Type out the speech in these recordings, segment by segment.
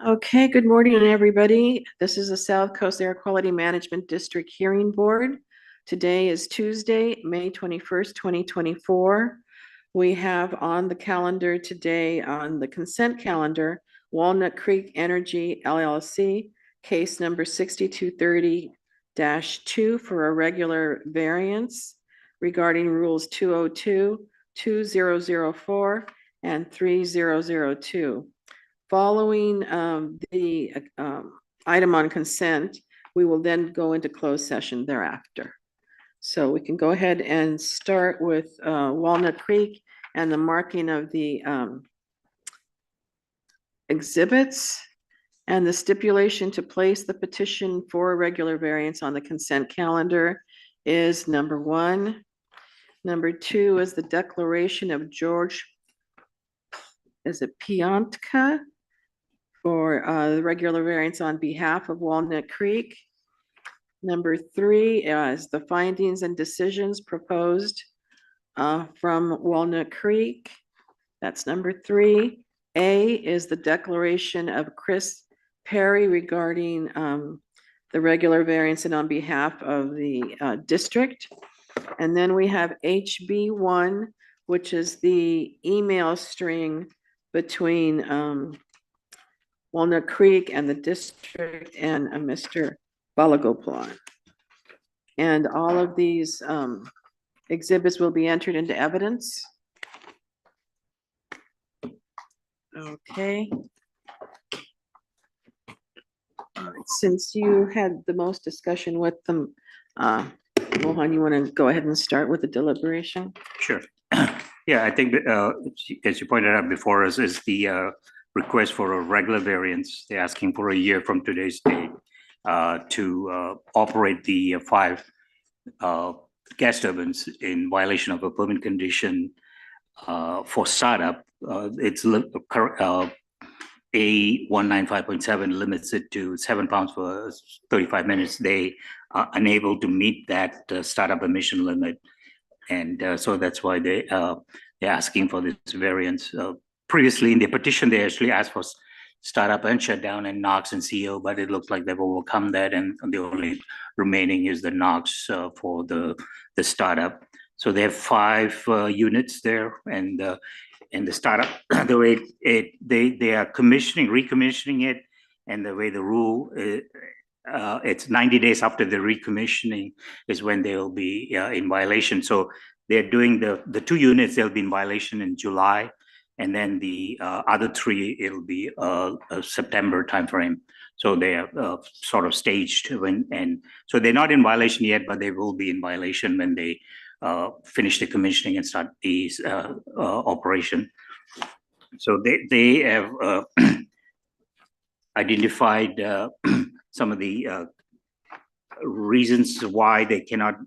Okay, good morning, everybody. This is the South Coast Air Quality Management District Hearing Board. Today is Tuesday, May 21st, 2024. We have on the calendar today, on the consent calendar, Walnut Creek Energy LLC, case number 6230-2 for a regular variance regarding rules 202, 2004, and 3002. Following the item on consent, we will then go into closed session thereafter. So we can go ahead and start with Walnut Creek and the marking of the exhibits and the stipulation to place the petition for a regular variance on the consent calendar is number 1. Number 2 is the declaration of George, is it Piontka? For the regular variance on behalf of Walnut Creek. Number 3 is the findings and decisions proposed from Walnut Creek. That's number 3. A is the declaration of Chris Perry regarding the regular variance and on behalf of the district. And then we have HB1, which is the email string between Walnut Creek and the district and Mr. Balagopalan. And all of these exhibits will be entered into evidence. Okay. Since you had the most discussion with them, Mohan, you want to go ahead and start with the deliberation? Sure. Yeah, I think as you pointed out before, is the request for a regular variance. They're asking for a year from today's date to operate the 5 gas turbines in violation of a permit condition for startup. It's A195.7 limits it to 7 pounds for 35 minutes. They are unable to meet that startup emission limit. And so that's why they're asking for this variance. Previously in the petition, they actually asked for startup and shutdown and NOx and CO, but it looks like they've overcome that, and the only remaining is the NOx for the startup. So they have 5 units there, and the startup, the way they are recommissioning it, and the way the rule it's 90 days after the recommissioning is when they will be in violation. So they're doing the 2 units, they'll be in violation in July. And then the other 3, it'll be a September timeframe. So they are sort of staged and so they're not in violation yet, but they will be in violation when they finish the commissioning and start the operation. So they have identified some of the reasons why they cannot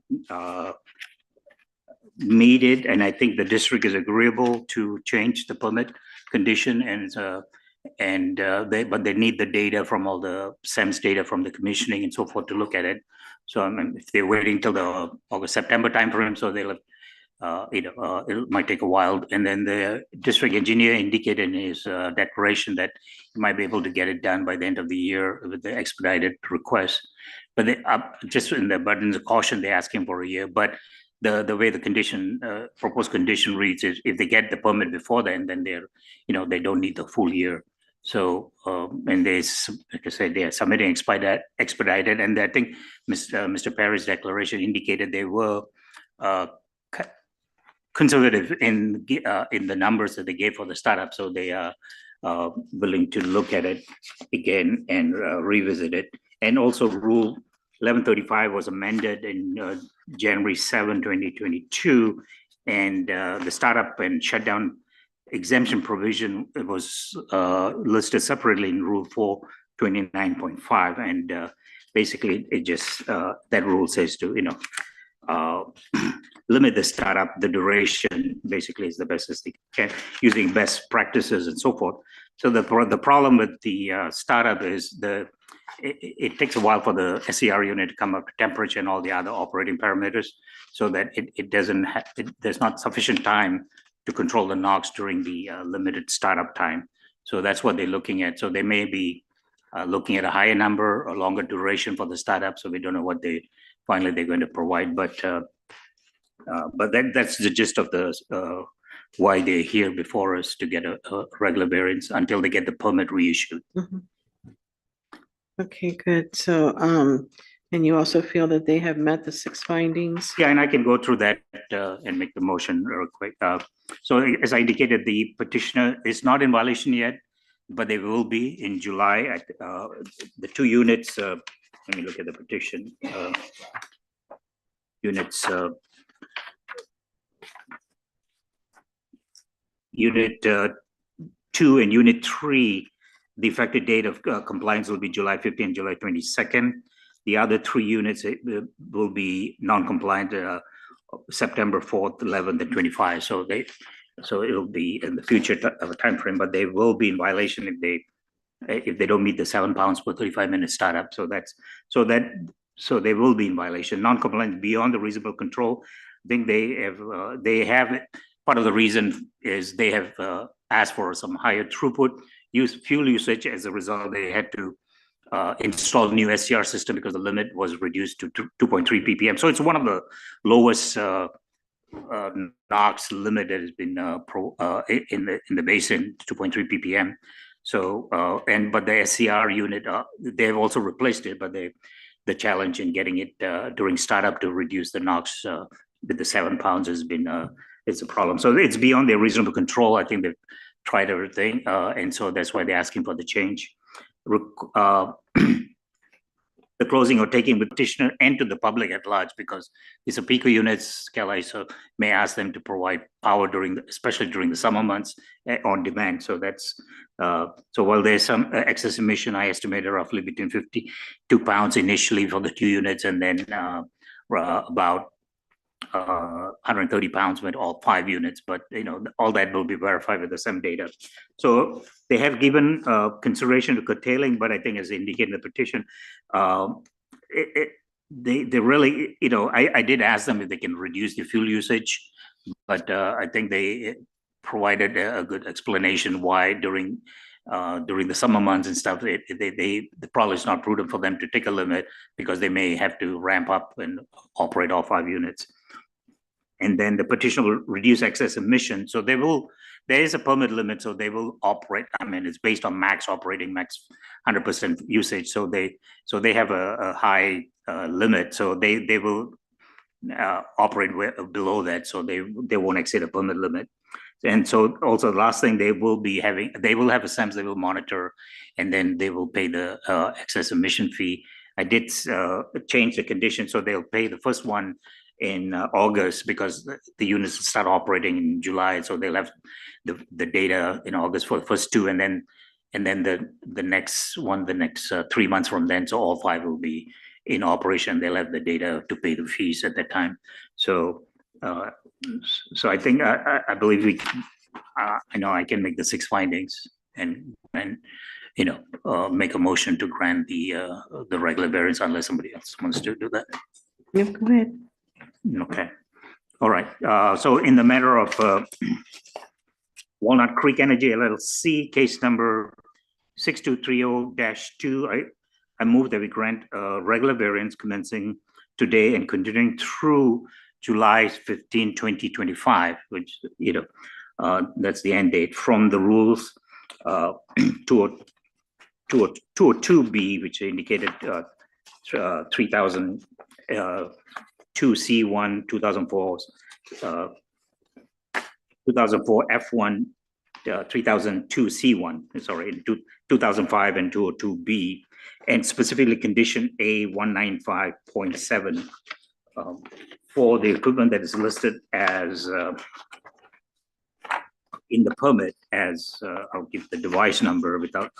meet it, and I think the district is agreeable to change the permit condition, but they need the data from all the SEMS data from the commissioning and so forth to look at it. So if they're waiting till the August September timeframe, so they'll it might take a while. And then the district engineer indicated in his declaration that he might be able to get it done by the end of the year with the expedited request. But they, just in the abundance of caution, they're asking for a year. But the way the condition proposed condition reads is if they get the permit before then they're they don't need the full year. So and they, like I said, they are submitting expedited, and I think Mr. Perry's declaration indicated they were conservative in the numbers that they gave for the startup, so they are willing to look at it again and revisit it. And also Rule 1135 was amended in January 7, 2022, and the startup and shutdown exemption provision was listed separately in Rule 429.5, and basically it just that rule says to limit the startup, the duration basically is the best as they can, using best practices and so forth. So the problem with the startup is it takes a while for the SCR unit to come up to temperature and all the other operating parameters, so that there's not sufficient time to control the NOx during the limited startup time. So that's what they're looking at. So they may be looking at a higher number or longer duration for the startup. So we don't know what finally they're going to provide. But that's the gist of the why they're here before us, to get a regular variance until they get the permit reissued. Mhm. Okay, good. So, and you also feel that they have met the 6 findings? Yeah, and I can go through that and make the motion real quick. So as I indicated, the petitioner is not in violation yet, but they will be in July at the 2 units. Let me look at the petition. Units, unit 2 and unit 3, the effective date of compliance will be July 15, July 22nd. The other 3 units will be non-compliant September 4th, 11th, and 25. So it'll be in the future of a time frame, but they will be in violation if they don't meet the 7 pounds per 35-minute startup. So they will be in violation. Non-compliant beyond the reasonable control. I think they have part of the reason is they have asked for some higher throughput fuel usage. As a result, they had to install new SCR system because the limit was reduced to 2.3 ppm. So it's one of the lowest NOx limit that has been in the basin, 2.3 ppm. So but the SCR unit, they have also replaced it, but the challenge in getting it during startup to reduce the NOx with the 7 pounds has been it's a problem. So it's beyond their reasonable control. I think they've tried everything, and so that's why they're asking for the change. The closing or taking with petitioner and to the public at large, because these are PICO units. CalISO may ask them to provide power especially during the summer months on demand. So that's so while there's some excess emission, I estimated roughly between 52 pounds initially for the 2 units, and then about 130 pounds with all 5 units, but all that will be verified with the SEM data. So they have given consideration to curtailing, but I think as indicated in the petition, they really, I did ask them if they can reduce the fuel usage, but I think they provided a good explanation why during the summer months and stuff, probably it's not prudent for them to take a limit because they may have to ramp up and operate all 5 units. And then the petition will reduce excess emissions. So there is a permit limit, so they will operate. I mean, it's based on max 100% usage. So they have a high limit. So they will operate below that. So they won't exceed a permit limit. And so also the last thing, they will have a SEMS they will monitor, and then they will pay the excess emission fee. I did change the condition, so they'll pay the first one in August because the units start operating in July, so they'll have the data in August for the first 2, and then the next 3 months from then, so all 5 will be in operation. They'll have the data to pay the fees at that time. So I think I believe I know I can make the 6 findings and make a motion to grant the regular variance unless somebody else wants to do that. Yeah, go ahead. Okay. All right. So in the matter of Walnut Creek Energy LLC, case number 6230-2, I move that we grant regular variance commencing today and continuing through July 15, 2025, which, that's the end date from the rules 202B, which indicated 3002C1, 2004 F1, 3002C1, sorry, 2005 and 202B, and specifically condition A195.7 for the equipment that is listed as in the permit as I'll give the device number without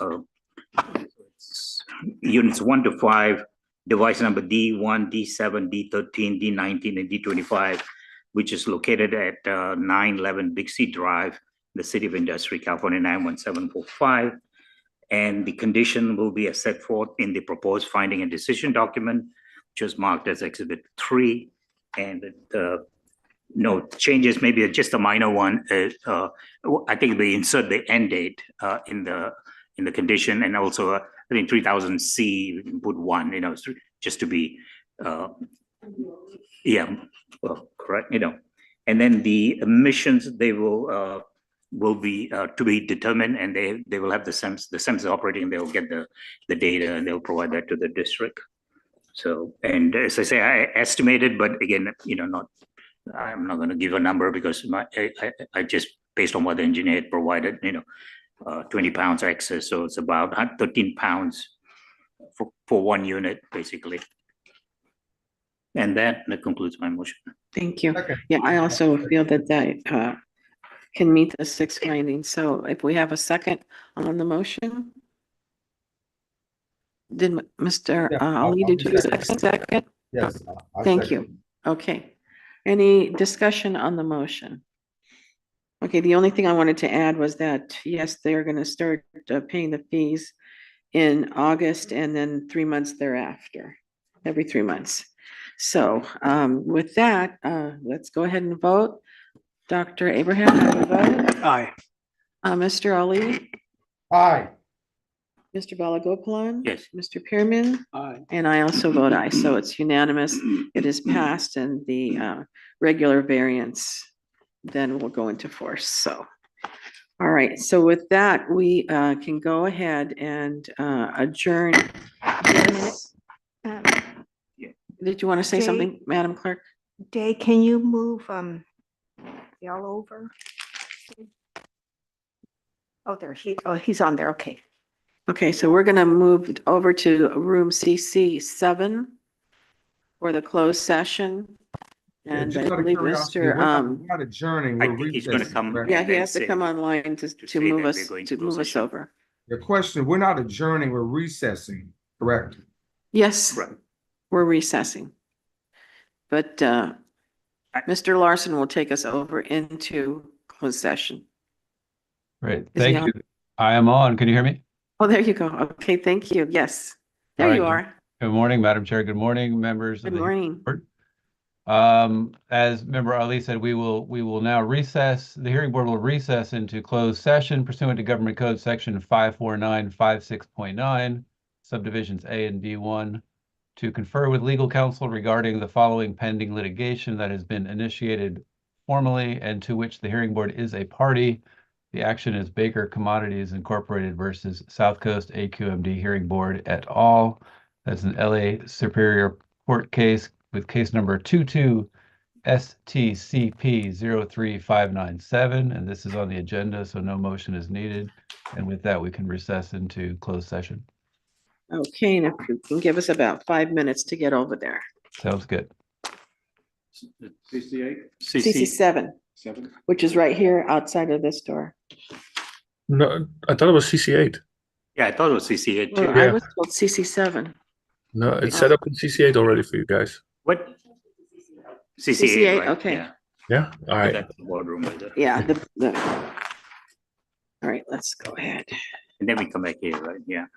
units 1 to 5, device number D1, D7, D13, D19, and D25, which is located at 911 Big C Drive, the City of Industry, California 91745. And the condition will be as set forth in the proposed finding and decision document, which is marked as Exhibit 3. And no changes, maybe just a minor one. I think we insert the end date in the condition, and also I think 3000C, we can put one, just to be, yeah, well, correct, and then the emissions, they will be to be determined, and they will have the SEMS operating. They'll get the data, and they'll provide that to the district. So, and as I say, I estimated, but again, I'm not going to give a number because I just based on what the engineer had provided, 20 pounds excess, so it's about 13 pounds for one unit, basically. And that concludes my motion. Thank you. Okay. Yeah, I also feel that can meet the 6 findings. So if we have a second on the motion. Did Mr. Yeah, Ali, did you second. second? Yes. Thank second. you. Okay. Any discussion on the motion? Okay, the only thing I wanted to add was that, yes, they're going to start paying the fees in August and then 3 months thereafter, every 3 months. So with that, let's go ahead and vote. Dr. Abraham, how do you vote? Aye. Mr. Ali, Aye. Mr. Balagopalan? Yes. Mr. Pearman? Aye. And I also vote aye, so it's unanimous. It is passed and the regular variance then will go into force, so. All right, so with that, we can go ahead and adjourn this. Um, Did you want to say Jay? something, Madam Clerk? Jay, can you move y'all over? Oh, there, he's on there, okay. Okay, so we're gonna move over to room CC 7 for the closed session. And Just I out of believe curiosity, Mr. we're not adjourning. I we're think he's going to recessing, come. correct? Yeah, he and has to say- come online to say move that us, we're going to to move close us session. over. The question, we're not adjourning, we're recessing, correct? Yes, Right. we're recessing. But Mr. Larson will take us over into closed session. Great, Is he thank on? you. I am on. Can you hear me? Oh, there you go. Okay, thank you. Yes, there All you right. are. Good morning, Madam Chair. Good morning, members of Good the morning. board. As Member Ali said, we will now recess. The hearing board will recess into closed session pursuant to Government Code Section 54956.9, subdivisions A and D1, to confer with legal counsel regarding the following pending litigation that has been initiated formally and to which the hearing board is a party. The action is Baker Commodities Incorporated versus South Coast AQMD Hearing Board et al. That's an LA Superior Court case with case number 22 STCP 03597. And this is on the agenda, so no motion is needed. And with that, we can recess into closed session. Okay, and if you can give us about 5 minutes to get over there. Sounds good. CC 7, which is right here outside of this door. No, I thought it was CC8. Yeah, I thought it was CC8 too. Well, I Yeah. was told CC 7. No, it's set up in CC8 already for you guys. What? CC8, right? okay. Yeah. Yeah. All right. That's the boardroom right there. Yeah, all right, let's go ahead. And then we come back here, right? Yeah.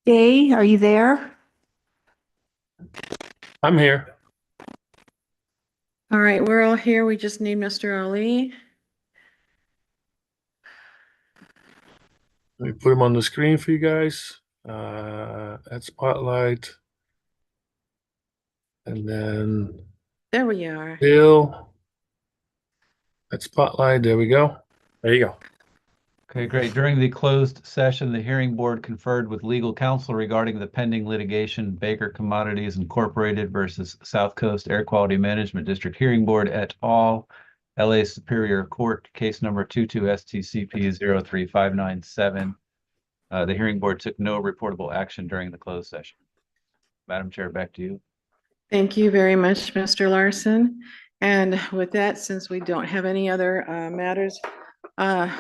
Jay, are you there? I'm here. All right, we're all here. We just need Mr. Ali. Let me put him on the screen for you guys. Add spotlight. And then There we are. Bill. Add spotlight. There we go. There you go. Okay, great. During the closed session, the hearing board conferred with legal counsel regarding the pending litigation Baker Commodities Incorporated versus South Coast Air Quality Management District Hearing Board et al., LA Superior Court, case number 22-STCP-03597. The hearing board took no reportable action during the closed session. Madam Chair, back to you. Thank you very much, Mr. Larson. And with that, since we don't have any other matters,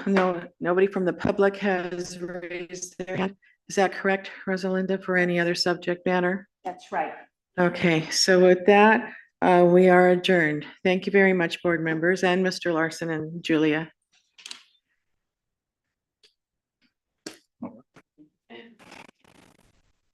nobody from the public has raised their hand. Is that correct, Rosalinda, for any other subject matter? That's right. Okay, so with that, we are adjourned. Thank you very much, board members, and Mr. Larson and Julia.